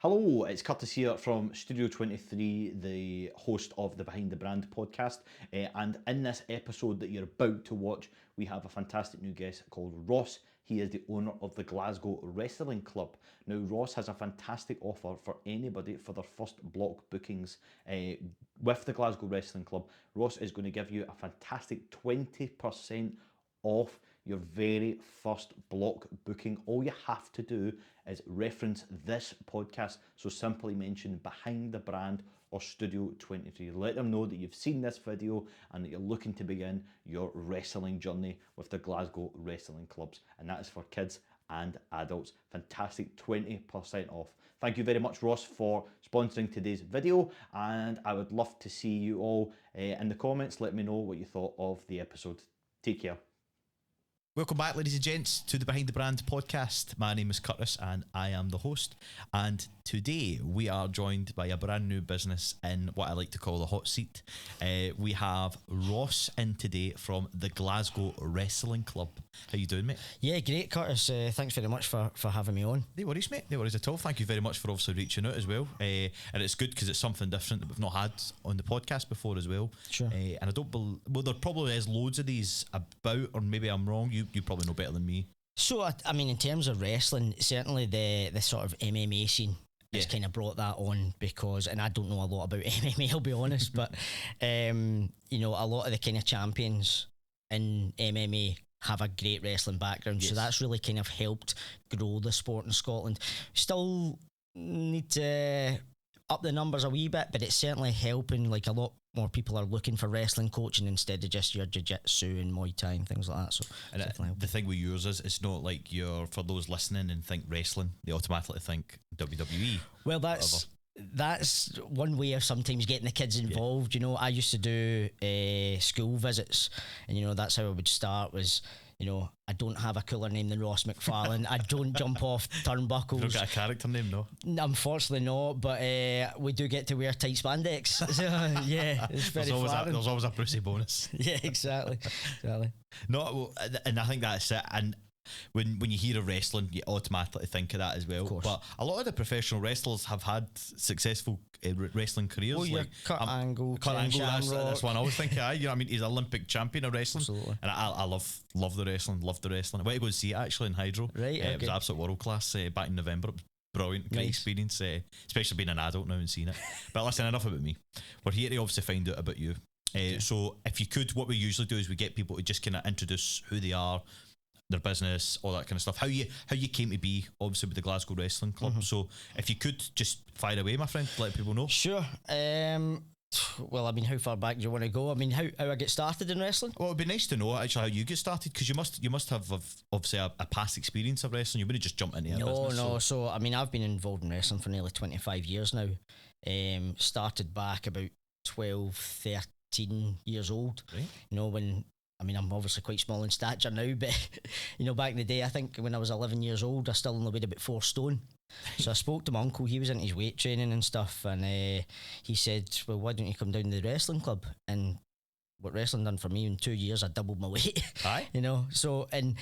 Hello, it's Curtis here from Studio 23, the host of the Behind the Brand podcast. And in this episode that you're about to watch, we have a fantastic new guest called Ross. He is the owner of the Glasgow Wrestling Club. Now, Ross has a fantastic offer for anybody for their first block bookings with the Glasgow Wrestling Club. Ross is going to give you a fantastic 20% off your very first block booking. All you have to do is reference this podcast. So simply mention Behind the Brand or Studio 23. Let them know that you've seen this video and that you're looking to begin your wrestling journey with the Glasgow Wrestling Clubs. And that is for kids and adults. Fantastic 20% off. Thank you very much, Ross, for sponsoring today's video. And I would love to see you all in the comments. Let me know what you thought of the episode. Take care. Welcome back, ladies and gents, to the Behind the Brand podcast. My name is Curtis and I am the host. And today we are joined by a brand new business in what I like to call the hot seat. We have Ross in today from the Glasgow Wrestling Club. How you doing, mate? Yeah, great, Curtis. Thanks very much for having me on. No worries, mate. No worries at all. Thank you very much for obviously reaching out as well. And it's good because it's something different that we've not had on the podcast before as well. Sure. And I don't well, there probably is loads of these about, or maybe I'm wrong. You probably know better than me. So, I mean, in terms of wrestling, certainly the sort of MMA scene has kind of brought that on because, and I don't know a lot about MMA, I'll be honest, but, you know, a lot of the kind of champions in MMA have a great wrestling background. Yes. So that's really kind of helped grow the sport in Scotland. Still need to up the numbers a wee bit, but it's certainly helping. Like, a lot more people are looking for wrestling coaching instead of just your jiu-jitsu and Muay Thai and things like that. So, and the thing with yours is, it's not like you're, for those listening and think wrestling, they automatically think WWE. Well, that's one way of sometimes getting the kids involved. You know, I used to do school visits, and you know, that's how I would start. Was, you know, I don't have a cooler name than Ross McFarlane. I don't jump off turnbuckles. You don't got a character name, no? Unfortunately not, but we do get to wear tight spandex. So, yeah, it's very flattering. There's always a Brucey bonus. Yeah, exactly. No, well, and I think that's it. And when you hear of wrestling, you automatically think of that as well. But a lot of the professional wrestlers have had successful wrestling careers. Oh, yeah, Kurt Angle. That's one I always think of. You know, I mean, he's Olympic champion of wrestling. Absolutely. And I love the wrestling. I went to go and see it actually in Hydro. Right, okay. It was absolute world class back in November. It was brilliant, great experience, especially being an adult now and seeing it. But listen, enough about me. We're here to obviously find out about you. So if you could, what we usually do is we get people to just kind of introduce who they are, their business, all that kind of stuff. How you came to be obviously with the Glasgow Wrestling Club. Mm-hmm. So if you could just fire away, my friend, let people know. Sure. Well, I mean, how far back do you want to go? I mean, how I get started in wrestling? Well, it'd be nice to know actually how you get started, because you must have obviously a past experience of wrestling. You wouldn't just jump into a business. No. So I mean, I've been involved in wrestling for nearly 25 years now. Started back about 12, 13 years old. Right. You know, when, I mean, I'm obviously quite small in stature now, but, you know, back in the day, I think when I was 11 years old, I still only weighed about 4 stone. So I spoke to my uncle. He was into his weight training and stuff, and he said, well, why don't you come down to the wrestling club? And what wrestling done for me, in 2 years, I doubled my weight. Aye. You know, so, and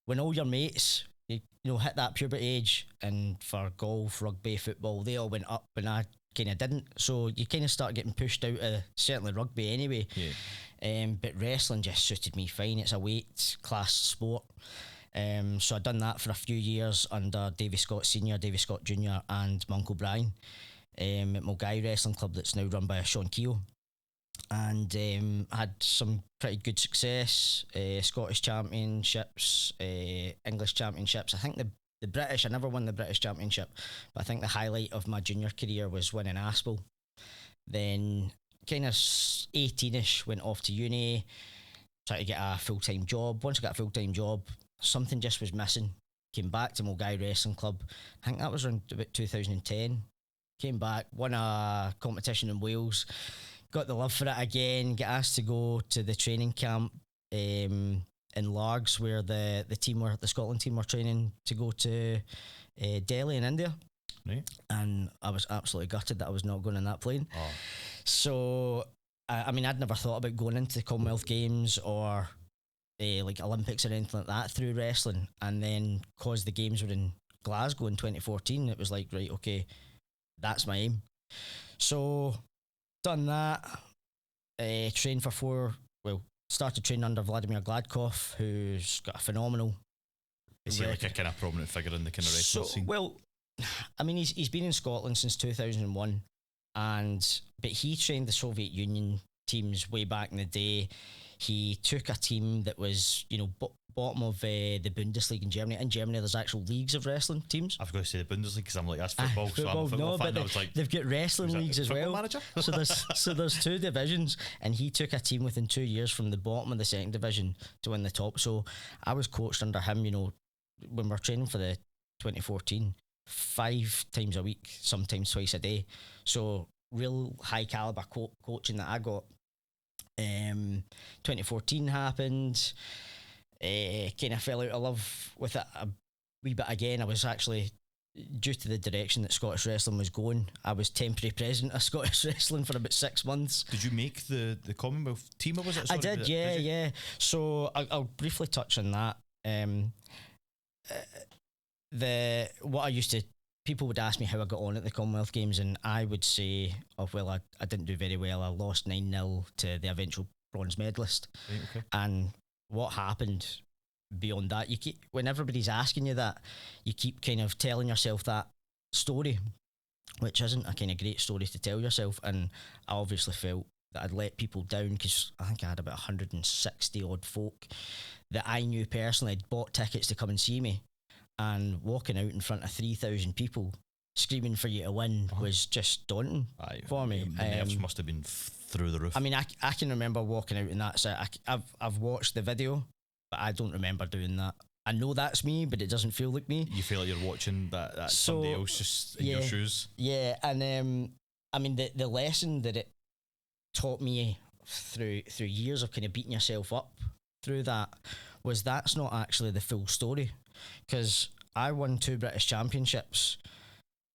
when all your mates, you know, hit that puberty age, and for golf, rugby, football, they all went up, and I kind of didn't. So you kind of start getting pushed out of certainly rugby anyway. Yeah. But wrestling just suited me fine. It's a weight class sport. So I'd done that for a few years under Davy Scott Senior, Davy Scott Junior, and my Uncle Brian at Mulgai Wrestling Club, that's now run by Sean Keogh. And had some pretty good success, Scottish championships, English championships. I think the British, I never won the British Championship, but I think the highlight of my junior career was winning Aspel. Then kind of 18ish, went off to uni, tried to get a full-time job. Once I got a full-time job, something just was missing. Came back to Mulgai Wrestling Club. I think that was around about 2010. Came back, won a competition in Wales, got the love for it again, got asked to go to the training camp in Largs, where the Scotland team were training to go to Delhi in India. Right. And I was absolutely gutted that I was not going on that plane. Oh. So, I mean, I'd never thought about going into the Commonwealth Games or like Olympics or anything like that through wrestling, and then because the games were in Glasgow in 2014, it was like, right, okay, that's my aim. So done that, trained for started training under Vladimir Gladkov, who's got a phenomenal. Is he like a kind of prominent figure in the kind of wrestling scene? Well, I mean, he's been in Scotland since 2001, but he trained the Soviet Union teams way back in the day. He took a team that was, bottom of the Bundesliga in Germany. In Germany, there's actual leagues of wrestling teams. I've got to say the Bundesliga because I'm like, that's football. So I'm a football fan. But they've got wrestling leagues as well. Manager? so there's two divisions, and he took a team within 2 years from the bottom of the second division to win the top. So I was coached under him. When we're training for the 2014, 5 times a week, sometimes twice a day. So real high caliber coaching that I got. 2014 happened. Kind of fell out of love with it a wee bit again. I was actually, due to the direction that Scottish wrestling was going, I was temporary president of Scottish wrestling for about 6 months. Did you make the Commonwealth team, or was it? I did, yeah. So I'll briefly touch on that. People would ask me how I got on at the Commonwealth Games, and I would say, I didn't do very well. I lost 9-0 to the eventual bronze medalist. Right, okay. And what happened beyond that, when everybody's asking you that, you keep kind of telling yourself that story, which isn't a kind of great story to tell yourself. And I obviously felt that I'd let people down, because I think I had about 160 odd folk that I knew personally had bought tickets to come and see me. And walking out in front of 3,000 people screaming for you to win was just daunting for me. The nerves must have been through the roof. I mean, I can remember walking out in that set. I've watched the video, but I don't remember doing that. I know that's me, but it doesn't feel like me. You feel like you're watching that somebody else just in your shoes. Yeah, and I mean, the lesson that it taught me through years of kind of beating yourself up through that was that's not actually the full story. Because I won 2 British Championships,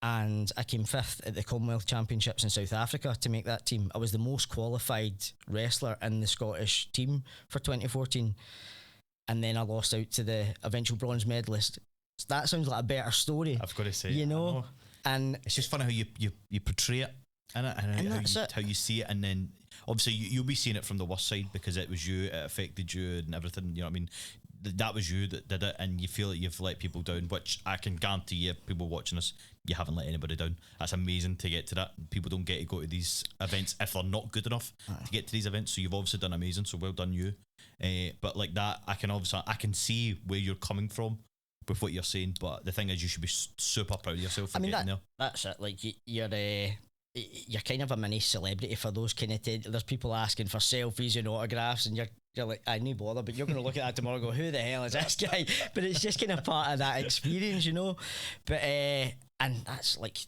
and I came 5th at the Commonwealth Championships in South Africa to make that team. I was the most qualified wrestler in the Scottish team for 2014, and then I lost out to the eventual bronze medalist. So that sounds like a better story. I've got to say, and it's just funny how you portray it, and how you see it, and then obviously you'll be seeing it from the worst side because it was you, it affected you and everything. You know what I mean? That was you that did it, and you feel like you've let people down, which I can guarantee you, people watching us, you haven't let anybody down. That's amazing to get to that. People don't get to go to these events if they're not good enough to get to these events, so you've obviously done amazing, so well done you. But like that, I can see where you're coming from with what you're saying, but the thing is, you should be super proud of yourself for getting there. That's it. Like you're kind of a mini celebrity for those kind of there's people asking for selfies and autographs, and you're like, I need bother, but you're going to look at that tomorrow and go, who the hell is this guy? But it's just kind of part of that experience, But and that's like,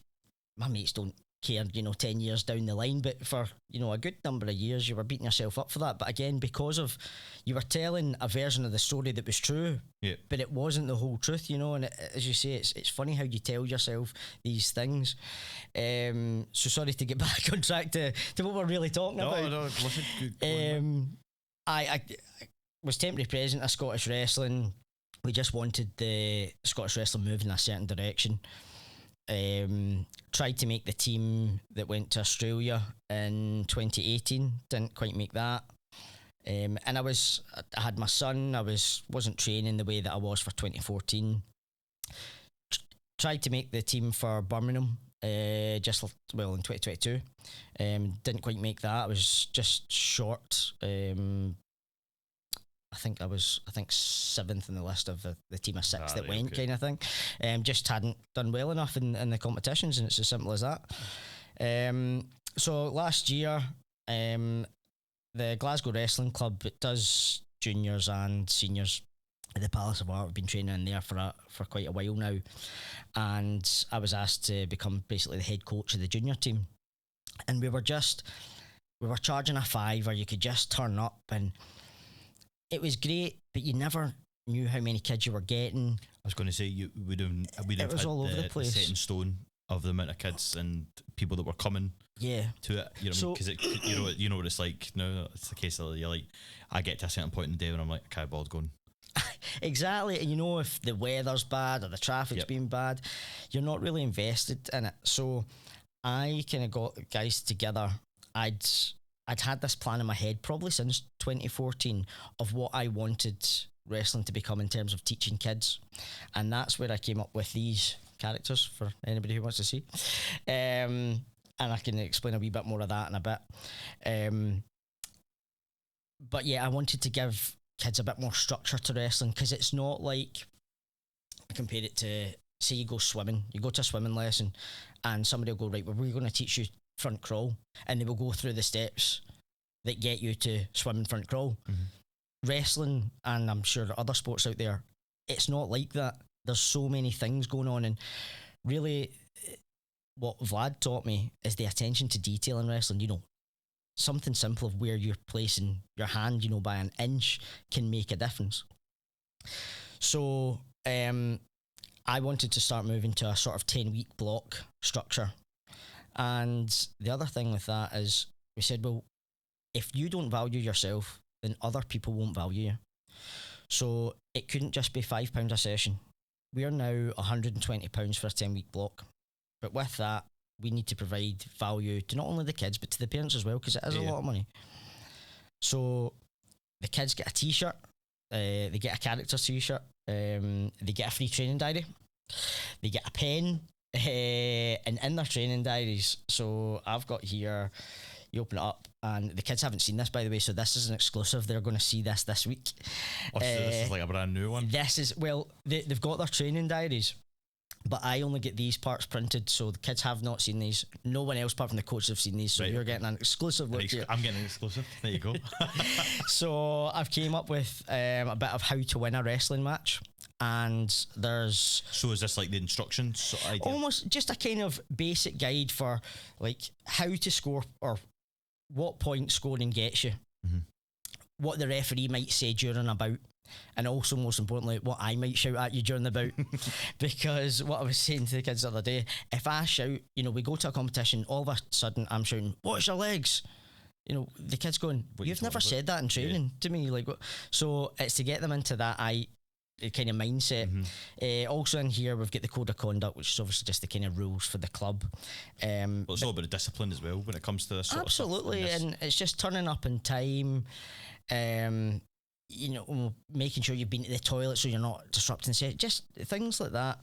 my mates don't care, 10 years down the line, but for a good number of years you were beating yourself up for that. But again, because of you were telling a version of the story that was true, but it wasn't the whole truth, and as you say, it's funny how you tell yourself these things. So sorry to get back on track to what we're really talking about. No, listen, I was temporary president of Scottish Wrestling. We just wanted the Scottish Wrestling move in a certain direction. Tried to make the team that went to Australia in 2018. Didn't quite make that. And I had my son. I wasn't training the way that I was for 2014. Tried to make the team for Birmingham. In 2022. Didn't quite make that. I was just short. I think 7th in the list of the team of 6 that went, kind of thing. Just hadn't done well enough in the competitions, and it's as simple as that. So last year, the Glasgow Wrestling Club, it does juniors and seniors at the Palace of Art. I've been training in there for quite a while now, and I was asked to become basically the head coach of the junior team. And we were charging a $5, you could just turn up, and it was great, but you never knew how many kids you were getting. I was going to say, we'd have it was had all over the place. set in stone of the amount of kids and people that were coming Yeah. to it. You know, So- because you know what it's like. No, it's the case that you're like, I get to a certain point in the day when I'm like, okay, ball's going. Exactly, and if the weather's bad or the traffic's Yep. been bad, you're not really invested in it. So I kind of got guys together. I'd had this plan in my head probably since 2014 of what I wanted wrestling to become in terms of teaching kids, and that's where I came up with these characters for anybody who wants to see. And I can explain a wee bit more of that in a bit. But yeah, I wanted to give kids a bit more structure to wrestling, because it's not like, I compare it to, say you go swimming, you go to a swimming lesson and somebody will go, right, well, we're going to teach you front crawl, and they will go through the steps that get you to swim front crawl. Wrestling, and I'm sure there are other sports out there, it's not like that. There's so many things going on, and really what Vlad taught me is the attention to detail in wrestling. Something simple of where you're placing your hand, by an inch, can make a difference. So I wanted to start moving to a sort of 10-week block structure. And the other thing with that is, we said, well, if you don't value yourself, then other people won't value you. So it couldn't just be £5 a session. We are now £120 for a 10-week block. But with that, we need to provide value to not only the kids, but to the parents as well, because it is a lot of money. So the kids get a t-shirt, they get a character t-shirt, they get a free training diary, they get a pen, and in their training diaries, so I've got here, you open it up, and the kids haven't seen this, by the way, so this is an exclusive. They're going to see this week. So this is like a brand new one. This is, well, they've got their training diaries, but I only get these parts printed, so the kids have not seen these. No one else apart from the coaches have seen these, so you're getting an exclusive look here. I'm getting an exclusive. There you go. So I've came up with a bit of how to win a wrestling match, and there's... So is this like the instructions sort of idea? Almost just a kind of basic guide for like how to score, or what point scoring gets you, what the referee might say during a bout, and also, most importantly, what I might shout at you during the bout. Because what I was saying to the kids the other day, if I shout, we go to a competition, all of a sudden I'm shouting, "Watch your legs!" The kids going, "You've never said that in training to me." Like, what? So it's to get them into that kind of mindset. Also in here, we've got the code of conduct, which is obviously just the kind of rules for the club. Well, it's all about the discipline as well when it comes to this sort absolutely, of stuff. and it's just turning up in time. Making sure you've been to the toilet so you're not disrupting the set, just things like that.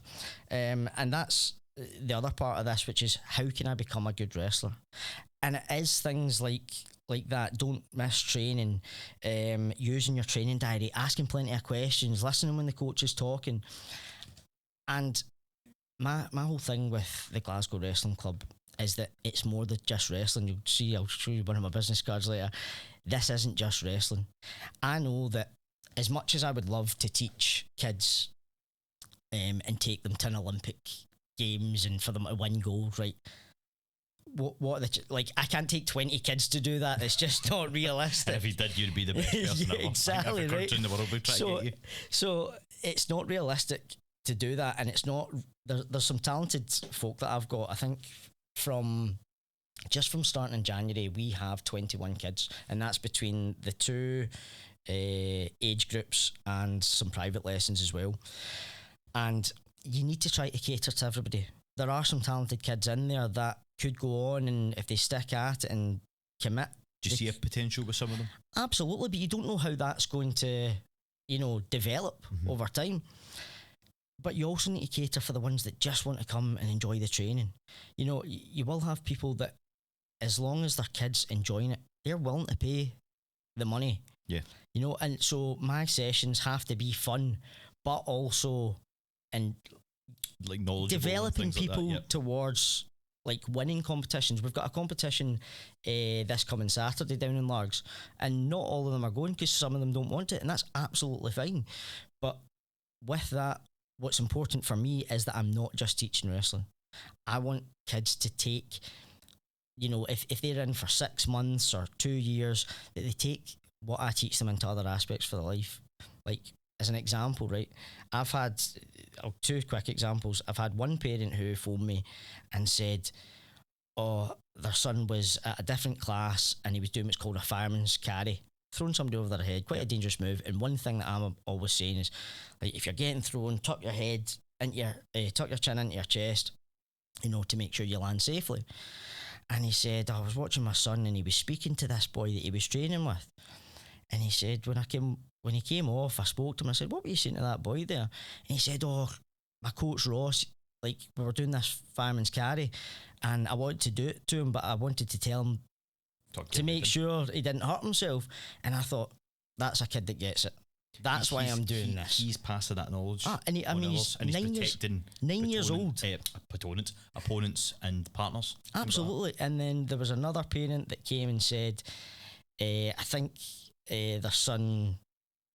And that's the other part of this, which is, how can I become a good wrestler? And it is things like that. Don't miss training, using your training diary, asking plenty of questions, listening when the coach is talking. And my whole thing with the Glasgow Wrestling Club is that it's more than just wrestling. You'll see, I'll show you one of my business cards later. This isn't just wrestling. I know that as much as I would love to teach kids and take them to an Olympic Games and for them to win gold, right? What I can't take 20 kids to do that. It's just not realistic. If you did, you'd be the best person ever. Exactly, every right? country in the world would try to get you. So it's not realistic to do that, and it's not. There's some talented folk that I've got. I think from starting in January, we have 21 kids, and that's between the two age groups and some private lessons as well. And you need to try to cater to everybody. There are some talented kids in there that could go on, and if they stick at it and commit. Do you see a potential with some of them? Absolutely, but you don't know how that's going to, develop over time. But you also need to cater for the ones that just want to come and enjoy the training. You will have people that, as long as their kids enjoying it, they're willing to pay the money. Yeah. And so my sessions have to be fun, but also like knowledgeable, developing people like that, towards like winning competitions. We've got a competition this coming Saturday down in Largs, and not all of them are going because some of them don't want it, and that's absolutely fine. But with that, what's important for me is that I'm not just teaching wrestling. I want kids to take, if they're in for 6 months or 2 years, that they take what I teach them into other aspects for their life. Like, as an example, right? I've had two quick examples. I've had one parent who phoned me and said, oh, their son was at a different class and he was doing what's called a fireman's carry, throwing somebody over their head, quite a dangerous move. And one thing that I'm always saying is, like, if you're getting thrown, tuck your head into your, tuck your chin into your chest, you know, to make sure you land safely. And he said, I was watching my son and he was speaking to this boy that he was training with. And he said, when he came off, I spoke to him. I said, what were you saying to that boy there? And he said, oh, my coach Ross, like, we were doing this fireman's carry and I wanted to do it to him, but I wanted to tell him to make sure he didn't hurt himself. And I thought, that's a kid that gets it. That's why I'm doing this. He's passing that knowledge. And he's 9 years old. Opponents and partners. Absolutely. And then there was another parent that came and said, I think their son,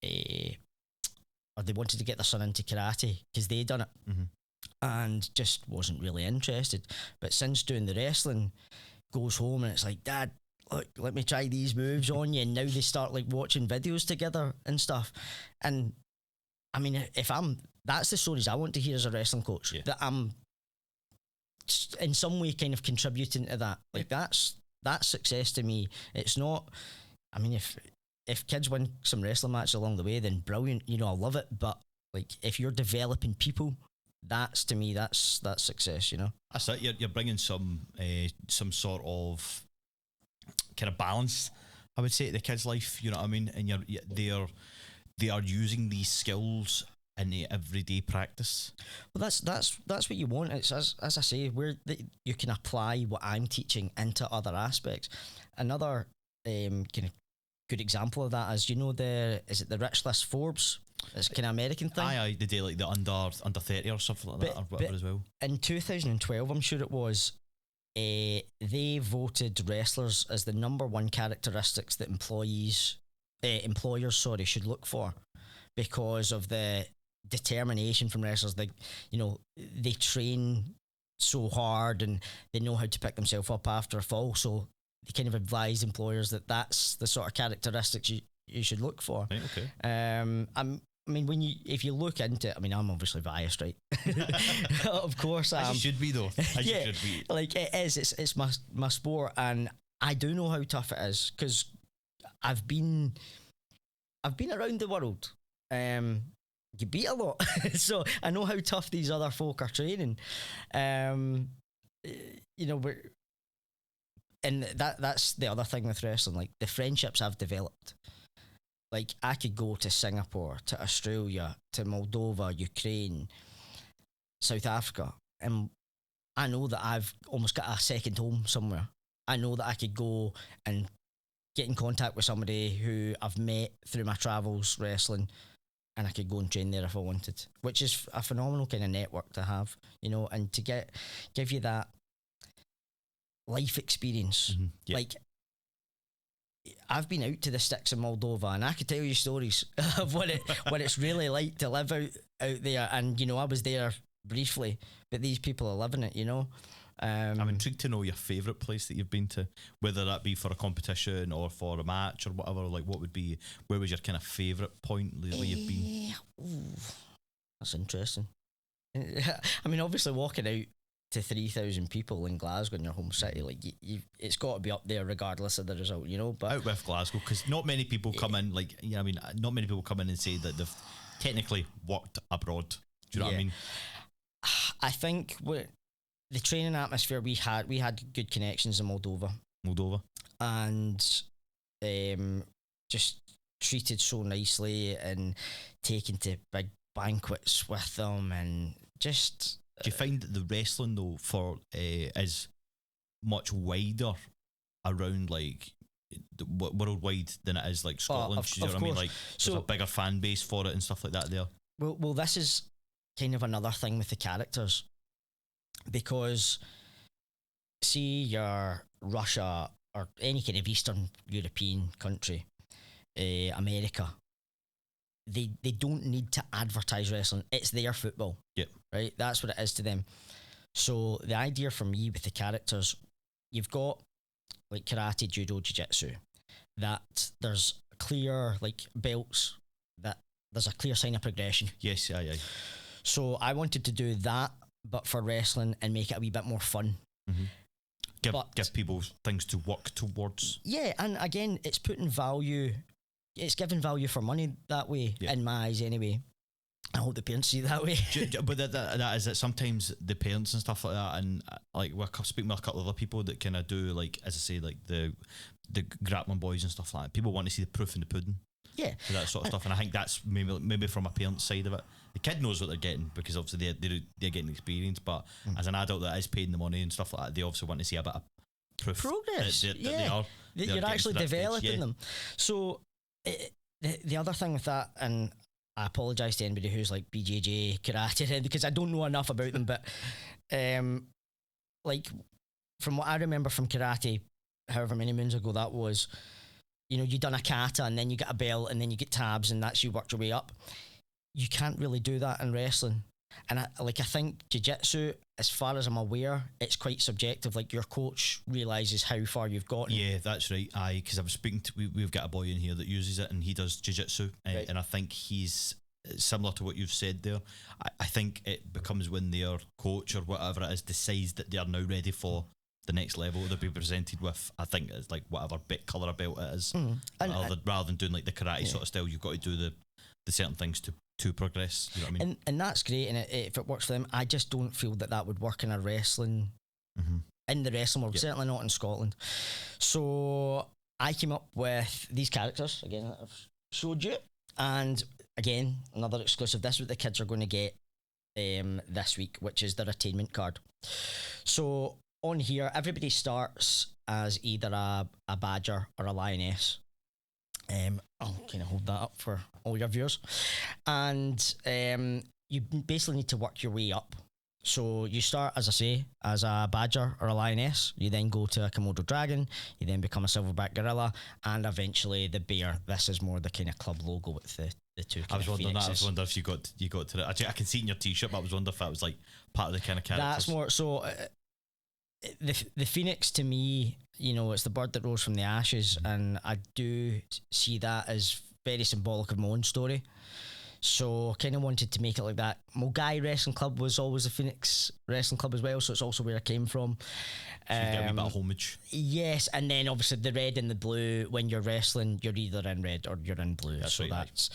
or they wanted to get their son into karate because they done it, and just wasn't really interested. But since doing the wrestling, goes home and it's like, Dad, look, let me try these moves on you. And now they start like watching videos together and stuff. And I mean, that's the stories I want to hear as a wrestling coach, that I'm in some way kind of contributing to that. Like, that's success to me. It's not, I mean, if kids win some wrestling matches along the way, then brilliant, you know, I love it. But like, if you're developing people, that's, to me, that's success, you know. That's it. You're bringing some sort of kind of balance, I would say, to the kid's life. You know what I mean? And they are using these skills in the everyday practice. Well, that's what you want. It's as I say, you can apply what I'm teaching into other aspects. Another kind of good example of that is, you know, is it the Rich List Forbes? It's kind of American thing. Aye, they do like the under 30 or something like that, or whatever as well. In 2012, I'm sure it was, they voted wrestlers as the number one characteristics that employers should look for, because of the determination from wrestlers. Like, you know, they train so hard and they know how to pick themselves up after a fall. So they kind of advise employers that that's the sort of characteristics you should look for. Right, okay. I mean, if you look into it, I mean, I'm obviously biased, right? Of course, as you should be, though. As you should be. Like, it is. It's my sport, and I do know how tough it is because I've been around the world. You beat a lot, so I know how tough these other folk are training. You know, and that's the other thing with wrestling. Like, the friendships I've developed. Like, I could go to Singapore, to Australia, to Moldova, Ukraine, South Africa, and I know that I've almost got a second home somewhere. I know that I could go and get in contact with somebody who I've met through my travels wrestling, and I could go and train there if I wanted, which is a phenomenal kind of network to have, you know, and to give you that life experience. Mm-hmm. Yep. Like, I've been out to the sticks in Moldova, and I could tell you stories of what it's really like to live out there. And, you know, I was there briefly, but these people are living it, you know. I'm intrigued to know your favourite place that you've been to, whether that be for a competition or for a match or whatever. Like, where was your kind of favourite point that you've been? That's interesting. I mean, obviously walking out to 3,000 people in Glasgow in your home city, like, it's got to be up there regardless of the result, you know. But out with Glasgow, because not many people come in, like, you know, I mean, not many people come in and say that they've technically worked abroad. Do you know what I mean? I think the training atmosphere we had good connections in Moldova, and just treated so nicely and taken to big banquets with them, and just. Do you find that the wrestling, though, is much wider around, like, worldwide than it is, like, Scotland? Do you know what I mean? Like, there's a bigger fan base for it and stuff like that there. Well, this is kind of another thing with the characters, because see your Russia or any kind of Eastern European country, America, they don't need to advertise wrestling. It's their football. Yep. Right? That's what it is to them. So the idea for me with the characters, you've got like karate, judo, jiu-jitsu, that there's clear like belts that there's a clear sign of progression. Yes, aye. So I wanted to do that, but for wrestling, and make it a wee bit more fun. Give people things to work towards. Yeah, and again, it's putting value, it's giving value for money that way, in my eyes anyway. I hope the parents see it that way. But that is it. Sometimes the parents and stuff like that, and like we're speaking with a couple of other people that kind of do, like, as I say, like the grappling boys and stuff like that. People want to see the proof in the pudding. Yeah, that sort of stuff, and I think that's maybe from a parent's side of it. The kid knows what they're getting because obviously they're getting experience, but as an adult that is paying the money and stuff like that, they obviously want to see a bit of proof, progress. That You're actually developing them. So the other thing with that, and I apologise to anybody who's like BJJ karate because I don't know enough about them, but like from what I remember from karate, however many moons ago that was, you know, you done a kata and then you get a belt and then you get tabs and that's you worked your way up. You can't really do that in wrestling. And I think jiu-jitsu, as far as I'm aware, it's quite subjective. Like your coach realises how far you've gotten. Yeah, that's right. Because I was speaking to, we've got a boy in here that uses it and he does jiu-jitsu, Right. and I think he's similar to what you've said there. I think it becomes when their coach or whatever it is decides that they are now ready for the next level. They'll be presented with, I think it's like whatever colour of belt it is, rather than doing like the karate sort of style. You've got to do the certain things to progress. You know what I mean? And that's great, and if it works for them, I just don't feel that would work in a wrestling, in the wrestling world, certainly not in Scotland. So I came up with these characters, again, that I've showed you, and again, another exclusive. This is what the kids are going to get this week, which is their attainment card. So on here, everybody starts as either a badger or a lioness. I'll kind of hold that up for all your viewers, and you basically need to work your way up. So you start, as I say, as a badger or a lioness. You then go to a Komodo dragon. You then become a silverback gorilla, and eventually the bear. This is more the kind of club logo with the two. I was wondering phoenixes. that. I was wondering if you got to that. Actually, I can see it in your t-shirt, but I was wondering if that was like part of the kind of characters. That's more so. The phoenix, to me, you know, it's the bird that rose from the ashes, and I do see that as very symbolic of my own story. So kind of wanted to make it like that. Mulgai Wrestling Club was always a Phoenix Wrestling Club as well, so it's also where I came from. So you get a wee bit of homage. Yes, and then obviously the red and the blue, when you're wrestling, you're either in red or you're in blue. That's so right,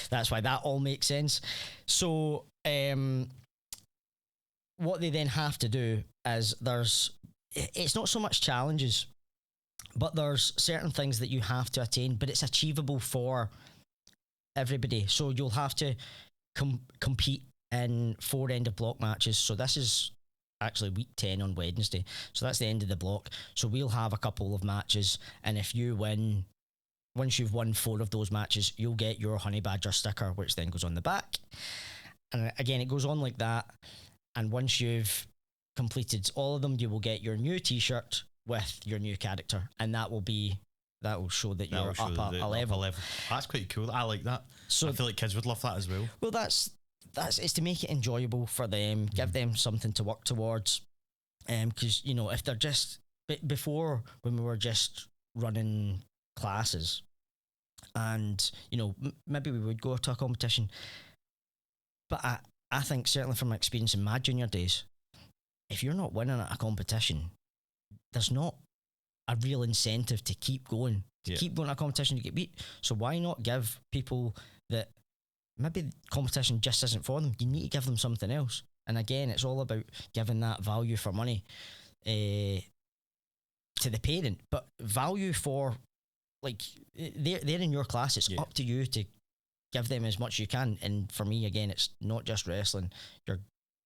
that's why that all makes sense. So what they then have to do is it's not so much challenges, but there's certain things that you have to attain, but it's achievable for everybody. So you'll have to compete in 4 end of block matches. So this is actually week 10 on Wednesday. So that's the end of the block. So we'll have a couple of matches, and if you win, once you've won 4 of those matches, you'll get your Honey Badger sticker, which then goes on the back. And again, it goes on like that. And once you've completed all of them, you will get your new t-shirt with your new character, and that will show that you're up a level. That's quite cool. I like that. So I feel like kids would love that as well. Well, that's it's to make it enjoyable for them, give them something to work towards. Because you know, if they're just before, when we were just running classes, and you know, maybe we would go to a competition, but I think certainly from my experience in my junior days, if you're not winning at a competition, there's not a real incentive to keep going. Keep going to a competition to get beat. So why not give people that maybe the competition just isn't for them? You need to give them something else. And again, it's all about giving that value for money to the parent, but value for, like, they're in your class. It's up to you to give them as much as you can. And for me, again, it's not just wrestling.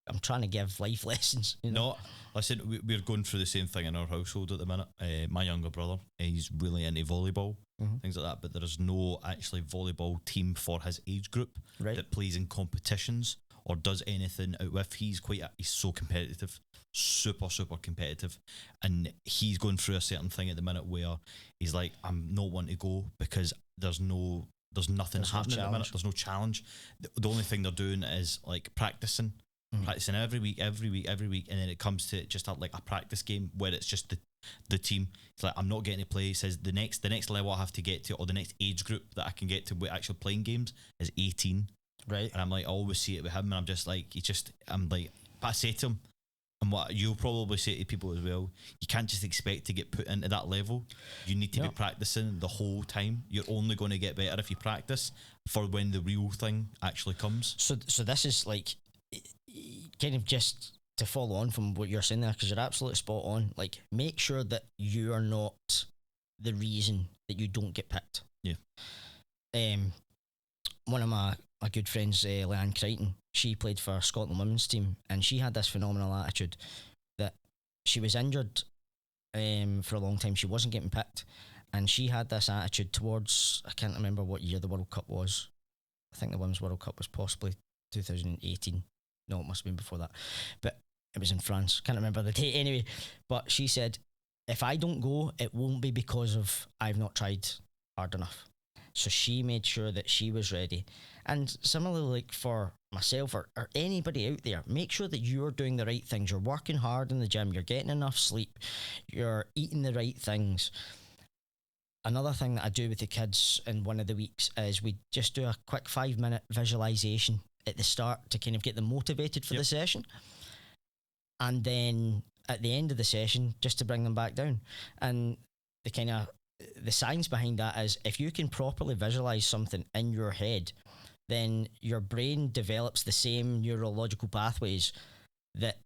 I'm trying to give life lessons. You know? No, listen, we're going through the same thing in our household at the minute. My younger brother, he's really into volleyball, things like that, but there is no actually volleyball team for his age group that plays in competitions or does anything out with. He's so competitive, super competitive, and he's going through a certain thing at the minute where he's like, I'm not wanting to go because there's nothing happening at the minute. There's no challenge. The only thing they're doing is like practicing every week, and then it comes to just like a practice game where it's just the team. It's like, I'm not getting to play. He says the next level I have to get to, or the next age group that I can get to with actually playing games, is 18. Right. And I'm like, I always see it with him, and I'm just like, but I say to him, and what you'll probably say to people as well, you can't just expect to get put into that level. You need to be practicing the whole time. You're only going to get better if you practice for when the real thing actually comes. So this is like, kind of just to follow on from what you're saying there, because you're absolutely spot on. Like, make sure that you are not the reason that you don't get picked. Yeah. One of my good friends, Leanne Crichton, she played for Scotland women's team, and she had this phenomenal attitude that she was injured for a long time. She wasn't getting picked, and she had this attitude towards, I can't remember what year the World Cup was. I think the Women's World Cup was possibly 2018. No, it must have been before that, but it was in France. Can't remember the date anyway. But she said, if I don't go, it won't be because of I've not tried hard enough. So she made sure that she was ready. And similarly, like for myself or anybody out there, make sure that you're doing the right things. You're working hard in the gym. You're getting enough sleep. You're eating the right things. Another thing that I do with the kids in one of the weeks is we just do a quick 5-minute visualization at the start to kind of get them motivated for the session. And then at the end of the session, just to bring them back down. And the science behind that is, if you can properly visualize something in your head, then your brain develops the same neurological pathways that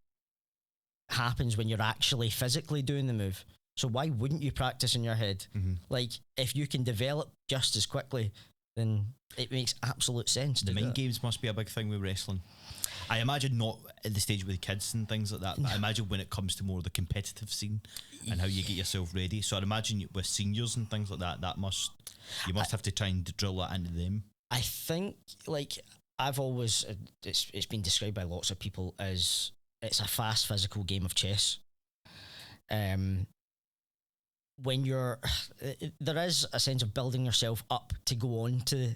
happens when you're actually physically doing the move. So why wouldn't you practice in your head? Mm-hmm. Like, if you can develop just as quickly, then it makes absolute sense. The mind games must be a big thing with wrestling. I imagine not at the stage with kids and things like that, but I imagine when it comes to more of the competitive scene and how you get yourself ready. So I'd imagine with seniors and things like that, you must have to try and drill that into them. I think, like, I've always, it's been described by lots of people as it's a fast physical game of chess. When there is a sense of building yourself up to go on to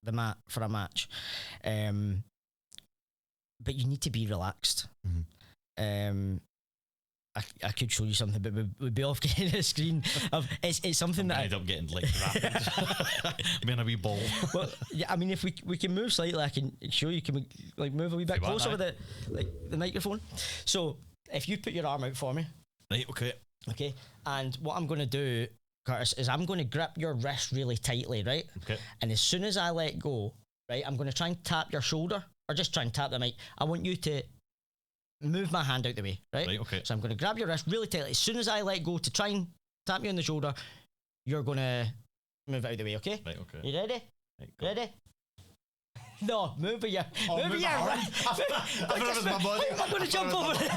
the mat for a match, but you need to be relaxed. Mm-hmm. I could show you something, but we'd be off getting a screen of it's something that I end up getting like rapid. I'm in a wee ball. Well, yeah, I mean, if we can move slightly, I can show you. Can we like move a wee bit closer with the microphone? So if you put your arm out for me, right? Okay. And what I'm going to do, Curtis, is I'm going to grip your wrist really tightly, right? Okay. And as soon as I let go, right, I'm going to try and tap your shoulder, or just try and tap the mic. I want you to move my hand out the way, right? Right, okay. So I'm going to grab your wrist really tightly. As soon as I let go to try and tap you on the shoulder, you're going to move out of the way, okay? Right, okay. You ready? Right, ready? No, move with your move your hand. My body. I'm going to jump over it.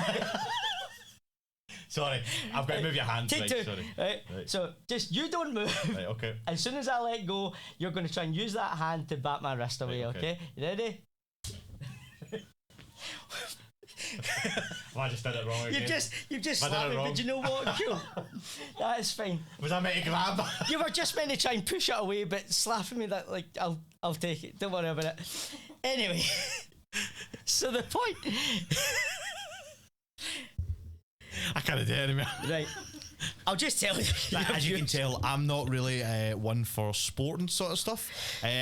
Sorry, I've got to move your hand. Take two. Sorry. Right. So just you don't move. Right, okay. As soon as I let go, you're going to try and use that hand to bat my wrist away, right, okay? You ready? I just did it wrong again. You've just slapped me, but you know what? Cool. That is fine. Was I meant to grab? You were just meant to try and push it away, but slapping me, that, like, I'll take it. Don't worry about it. Anyway, so the point. I can't do it anymore. Right. I'll just tell you. As you can tell, I'm not really one for sport and sort of stuff.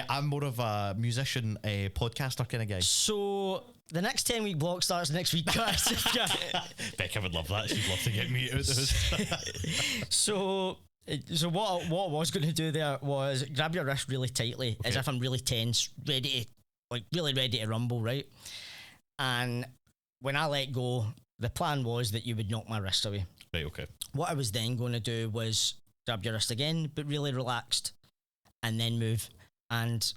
I'm more of a musician, podcaster kind of guy. So the next 10-week block starts next week, guys. Becca would love that. She'd love to get me out of this. So what I was going to do there was grab your wrist really tightly, as if I'm really tense, really ready to rumble, right? And when I let go, the plan was that you would knock my wrist away. Right, okay. What I was then going to do was grab your wrist again, but really relaxed, and then move. And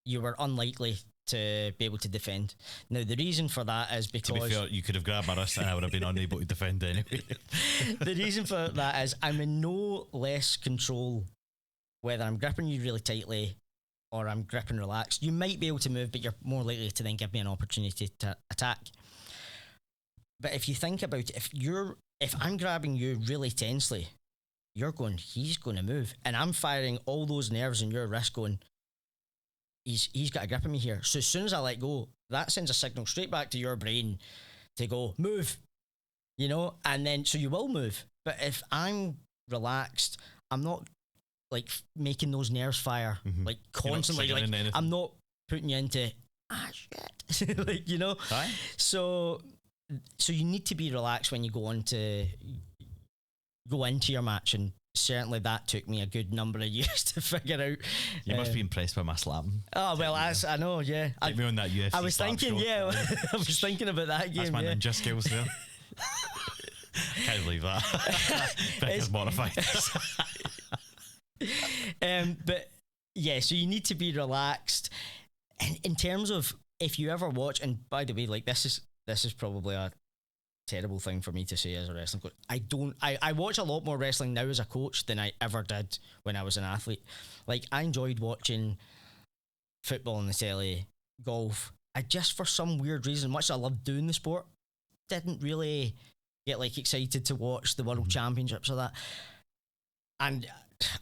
you were unlikely to be able to defend. Now, the reason for that is because... To be fair, you could have grabbed my wrist and I would have been unable to defend anyway. The reason for that is I'm in no less control whether I'm gripping you really tightly or I'm gripping relaxed. You might be able to move, but you're more likely to then give me an opportunity to attack. But if you think about it, if I'm grabbing you really tensely, you're going, he's going to move. And I'm firing all those nerves in your wrist going, he's got a grip on me here. So as soon as I let go, that sends a signal straight back to your brain to go, move. you know, and then so you will move. But if I'm relaxed, I'm not like making those nerves fire like constantly. Like I'm not putting you into shit, like, you know. Aye. So you need to be relaxed when you go into your match, and certainly that took me a good number of years to figure out. You must be impressed by my slapping. Oh well, I know, yeah. Get me on that UFC. I was thinking, show. yeah, I was thinking about that game. That's my ninja skills there. Can't believe that. Becca's mortified. But yeah, so you need to be relaxed. And in terms of if you ever watch, and by the way, like this is probably a terrible thing for me to say as a wrestling coach. I watch a lot more wrestling now as a coach than I ever did when I was an athlete. Like I enjoyed watching football on the telly, golf. I just, for some weird reason, much as I loved doing the sport, didn't really get like excited to watch the World Championships or that. And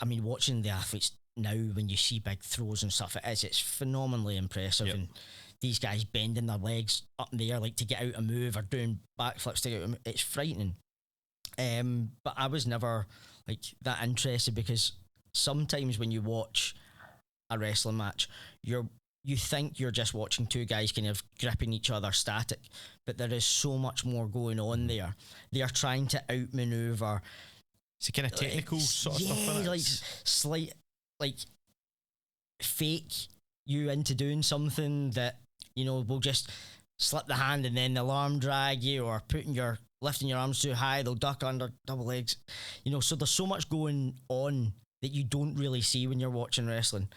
I mean, watching the athletes now, when you see big throws and stuff, it's phenomenally impressive. Yep. And these guys bending their legs up in the air like to get out a move, or doing backflips to get out a move. It's frightening. But I was never like that interested, because sometimes when you watch a wrestling match, you think you're just watching two guys kind of gripping each other static, but there is so much more going on there. They are trying to outmaneuver. It's a kind of technical sort of stuff, isn't it? Like slight, like fake you into doing something that, you know, will just slip the hand and then they'll arm drag you, or lifting your arms too high, they'll duck under double legs. You know, so there's so much going on that you don't really see when you're watching wrestling.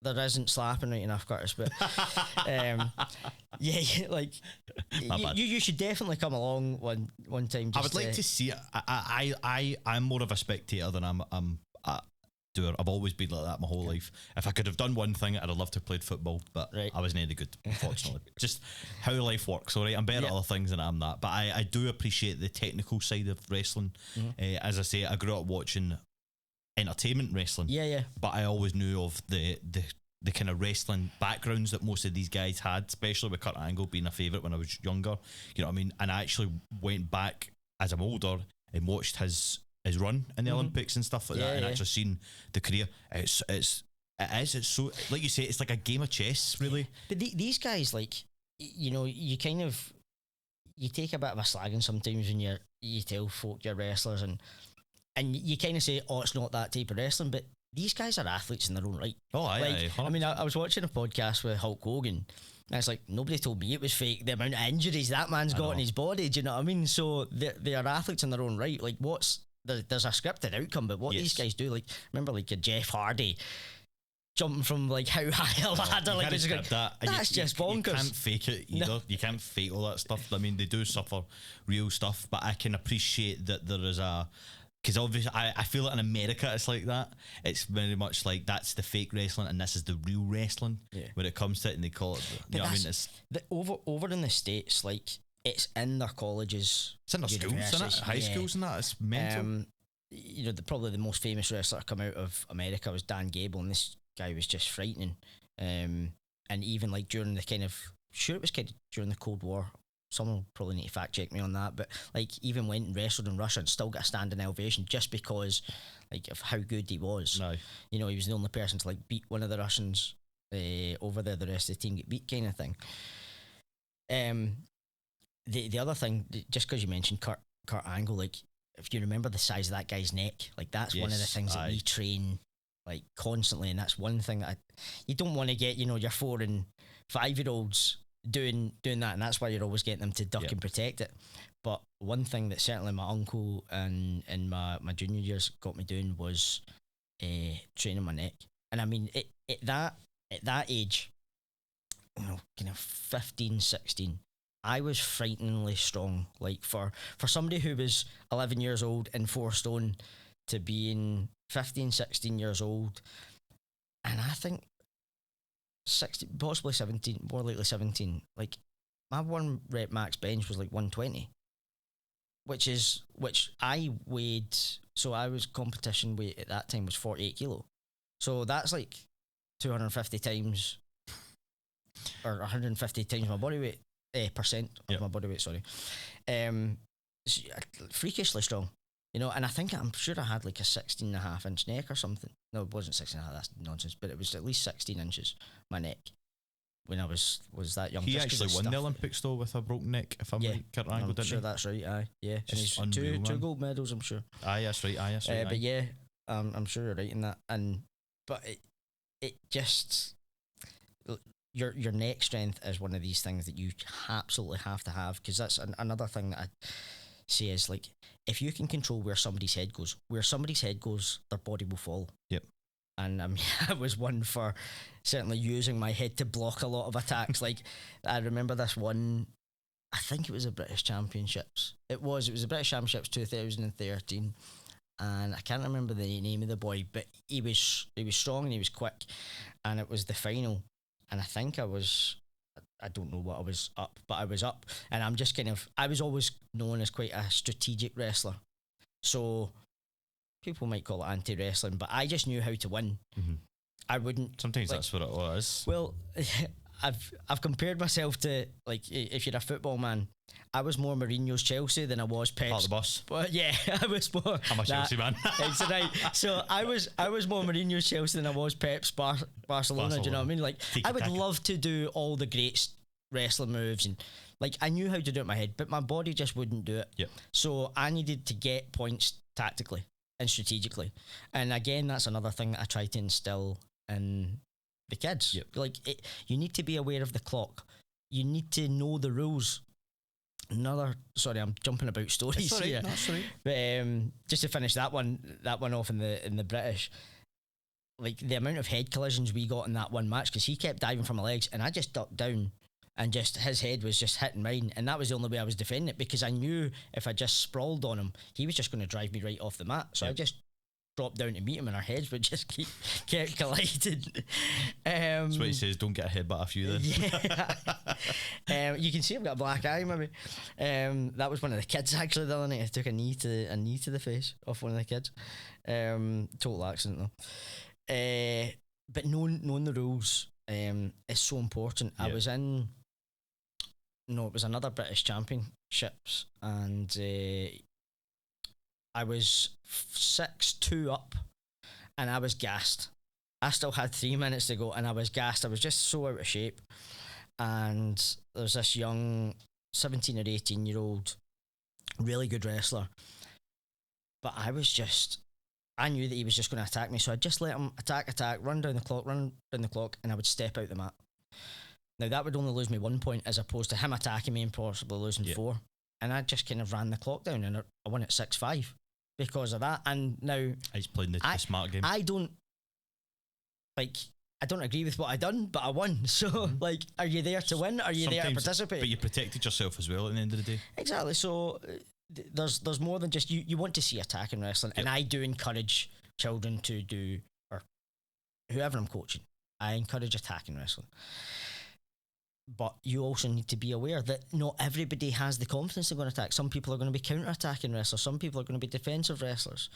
There isn't slapping right enough, Curtis, but yeah, like you should definitely come along one time. I would like to see it. I'm more of a spectator than I'm a doer. I've always been like that my whole life. If I could have done one thing, I'd have loved to have played football, but right. I wasn't any good, unfortunately. Just how life works, all right? I'm better at other things than I'm that, but I do appreciate the technical side of wrestling. As I say, I grew up watching entertainment wrestling, but I always knew of the kind of wrestling backgrounds that most of these guys had, especially with Kurt Angle being a favourite when I was younger, you know what I mean? And I actually went back as I'm older and watched his run in the Olympics and stuff like that, and actually seen the career. It's so, like you say, it's like a game of chess, really. But these guys, like, you know, you kind of, you take a bit of a slagging sometimes when you tell folk you're wrestlers, and you kind of say, oh, it's not that type of wrestling, but these guys are athletes in their own right. Oh, aye. I mean, I was watching a podcast with Hulk Hogan, and it's like, nobody told me it was fake, the amount of injuries that man's got in his body. Do you know what I mean? So they are athletes in their own right. Like, there's a scripted outcome, but what these guys do, like, remember, like, Jeff Hardy jumping from like how high a ladder, like, it's like, that's just bonkers. You can't fake it either. No. You can't fake all that stuff. I mean, they do suffer real stuff, but I can appreciate that there is because obviously I feel like in America it's like that. It's very much like that's the fake wrestling and this is the real wrestling when it comes to it, and they call it, you know what I mean? It's over in the States, like, it's in their colleges, it's in their schools, isn't it? High schools and that. It's mental. You know, probably the most famous wrestler to come out of America was Dan Gable, and this guy was just frightening. And even like during the kind of, sure it was kind of during the Cold War, someone will probably need to fact check me on that, but like even went and wrestled in Russia and still got a standing ovation just because like of how good he was. No. You know, he was the only person to like beat one of the Russians over there, the rest of the team get beat, kind of thing. The other thing, just because you mentioned Kurt Angle, like, if you remember the size of that guy's neck, like, that's one of the things that we train like constantly, and that's one thing that you don't want to get, you know, your 4 and 5 year olds doing that, and that's why you're always getting them to duck and protect it. But one thing that certainly my uncle and in my junior years got me doing was training my neck. And I mean, at that age, you know, kind of 15, 16, I was frighteningly strong. Like, for somebody who was 11 years old and 4 stone to being 15, 16 years old, and I think 16, possibly 17, more likely 17, like, my 1 rep max bench was like 120, which I weighed, so I was competition weight at that time was 48 kilo. So that's like 250 times or 150 times my body weight. percent of Yep. my body weight. Sorry, freakishly strong. You know, and I'm sure I had like a 16.5 inch neck or something. No, it wasn't 16.5, that's nonsense, but it was at least 16 inches, my neck, when I was that young. He just 'cause actually of won the stuff. Olympics though with a broken neck, if I'm right. Kurt Angle, I'm didn't sure he? that's right. Aye, yeah, and Just he's unreal, two man. gold medals, I'm sure. Aye, that's right. Aye, that's right. But aye. yeah, I'm sure you're right in that. But it just, your neck strength is one of these things that you absolutely have to have, because that's another thing that I say is, like, if you can control where somebody's head goes, their body will fall. Yep. And I was one for certainly using my head to block a lot of attacks. Like, I remember this one, I think it was the British Championships. It was the British Championships 2013. And I can't remember the name of the boy, but he was strong and he was quick. And it was the final. And I think I don't know what I was up, but I was up. And I was always known as quite a strategic wrestler. So people might call it anti-wrestling, but I just knew how to win. Mhm. I wouldn't. Sometimes like, that's what it was. Well, I've compared myself to, like, if you're a football man, I was more Mourinho's Chelsea than I was Pep's. Part of the bus. But yeah, I was more. I'm a Chelsea man. It's right. So I was more Mourinho's Chelsea than I was Pep's Barcelona. Do you know what I mean? Like, I would love to do all the great wrestling moves, and like, I knew how to do it in my head, but my body just wouldn't do it. Yep. So I needed to get points tactically and strategically, and again, that's another thing that I try to instill in the kids. Yep. Like, you need to be aware of the clock. You need to know the rules. Sorry, I'm jumping about stories That's all right. here. That's all right. But just to finish that one off in the British, like, the amount of head collisions we got in that one match, because he kept diving for my legs and I just ducked down, and just his head was just hitting mine, and that was the only way I was defending it, because I knew if I just sprawled on him, he was just going to drive me right off the mat. So I just dropped down to meet him, and our heads would just kept colliding. That's what he says. Don't get a headbutt off you then. Yeah. You can see I've got a black eye, maybe. That was one of the kids actually the other night. I took a knee to the face off one of the kids. Total accident though. But knowing the rules is so important. Yeah. I was in. No, it was another British Championships, and I was 6-2 up, and I was gassed. I still had 3 minutes to go, and I was gassed. I was just so out of shape. And there's this young 17 or 18-year-old, really good wrestler. But I knew that he was just going to attack me, so I just let him attack, run down the clock, and I would step out the mat. Now, that would only lose me 1 point, as opposed to him attacking me and possibly losing 4. And I just kind of ran the clock down, and I won at 6-5 because of that. And now He's playing the smart game. I don't agree with what I done, but I won. So, like, are you there to win? Are you there to participate? But you protected yourself as well at the end of the day. Exactly. So there's more than just you want to see attack in wrestling, and I do encourage children to do, or whoever I'm coaching, I encourage attack in wrestling. But you also need to be aware that not everybody has the confidence to go and attack. Some people are going to be counter-attacking wrestlers. Some people are going to be defensive wrestlers.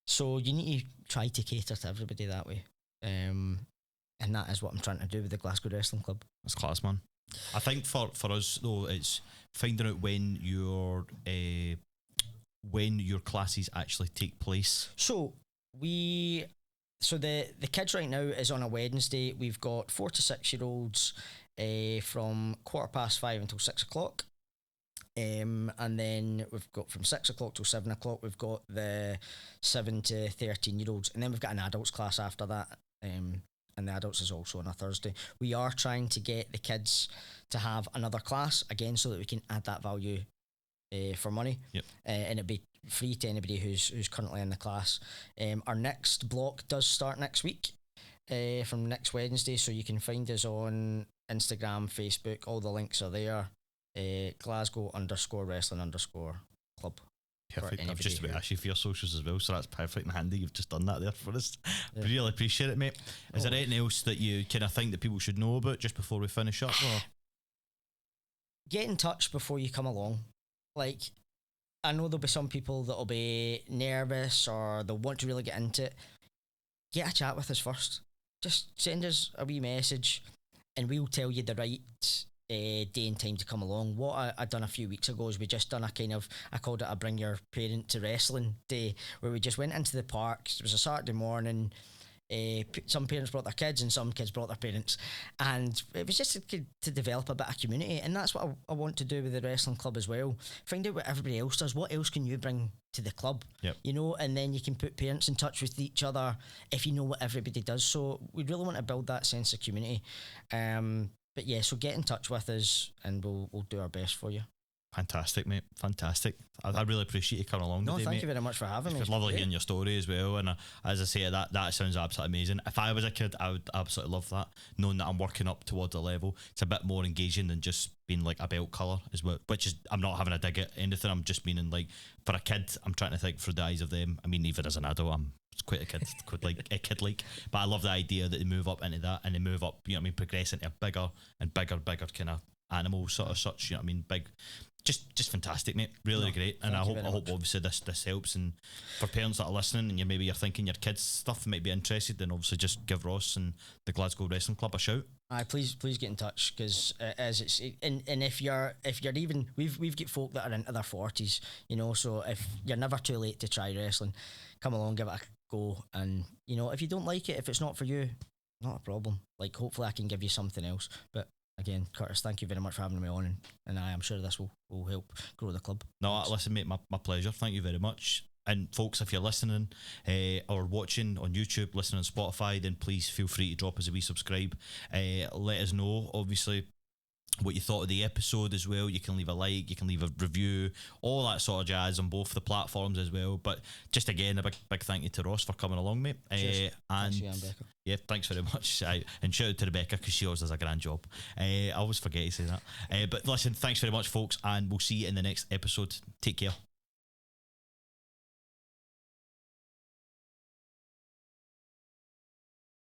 So you need to try to cater to everybody that way. And that is what I'm trying to do with the Glasgow Wrestling Club. That's class, man. I think for us though, it's finding out when your classes actually take place. So the kids right now is on a Wednesday. We've got 4 to 6 year olds from 5:15 until 6 o'clock. And then we've got from 6 o'clock till 7 o'clock, we've got the 7 to 13 year olds. And then we've got an adults class after that. And the adults is also on a Thursday. We are trying to get the kids to have another class again, so that we can add that value for money. Yep. And it'd be free to anybody who's currently in the class. Our next block does start next week, from next Wednesday, so you can find us on Instagram, Facebook, all the links are there. Glasgow _wrestling_club. Perfect. I've just about asked you for your socials as well, so that's perfect and handy. You've just done that there for us. Yeah. Really appreciate it, mate. Is there anything else that you kind of think that people should know about just before we finish up? Or? Get in touch before you come along. Like, I know there'll be some people that'll be nervous or they'll want to really get into it. Get a chat with us first. Just send us a wee message and we'll tell you the right day and time to come along. What I done a few weeks ago is we just done a kind of, I called it a bring your parent to wrestling day, where we just went into the park. It was a Saturday morning. Some parents brought their kids and some kids brought their parents, and it was just to develop a bit of community. And that's what I want to do with the wrestling club as well. Find out what everybody else does. What else can you bring to the club? Yep. You know, and then you can put parents in touch with each other if you know what everybody does. So we really want to build that sense of community. But yeah, so get in touch with us and we'll do our best for you. Fantastic, mate. Fantastic. I really appreciate you coming along today, thank mate. you very much for having me. It's lovely hearing your story as well. And as I say, that sounds absolutely amazing. If I was a kid, I would absolutely love that, knowing that I'm working up towards a level. It's a bit more engaging than just being like a belt colour as well, which is, I'm not having a dig at anything. I'm just meaning, like, for a kid, I'm trying to think through the eyes of them. I mean, even as an adult, I'm quite a kid, but I love the idea that they move up into that, and they move up, you know what I mean, progress into a bigger and bigger kind of animal sort of such, you know what I mean, big. Just fantastic, mate. Really great. And I hope obviously this helps. And for parents that are listening, and you're thinking your kids' stuff might be interested, then obviously just give Ross and the Glasgow Wrestling Club a shout. Please get in touch, because as it's and if you're even, we've got folk that are into their 40s, you know. So if you're never too late to try wrestling, come along, give it a go. And you know, if you don't like it, if it's not for you, not a problem. Like, hopefully I can give you something else. But again, Curtis, thank you very much for having me on, and I am sure this will help grow the club. No, Thanks. listen, mate, my pleasure. Thank you very much. And folks, if you're listening or watching on YouTube, listening on Spotify, then please feel free to drop us a wee subscribe. Let us know, obviously, what you thought of the episode as well. You can leave a like, you can leave a review, all that sort of jazz on both the platforms as well. But just again, a big thank you to Ross for coming along, mate. And thanks, Rebecca. Yeah, thanks very much. And shout out to Rebecca, because she always does a grand job. I always forget to say that. But listen, thanks very much, folks, and we'll see you in the next episode. Take care.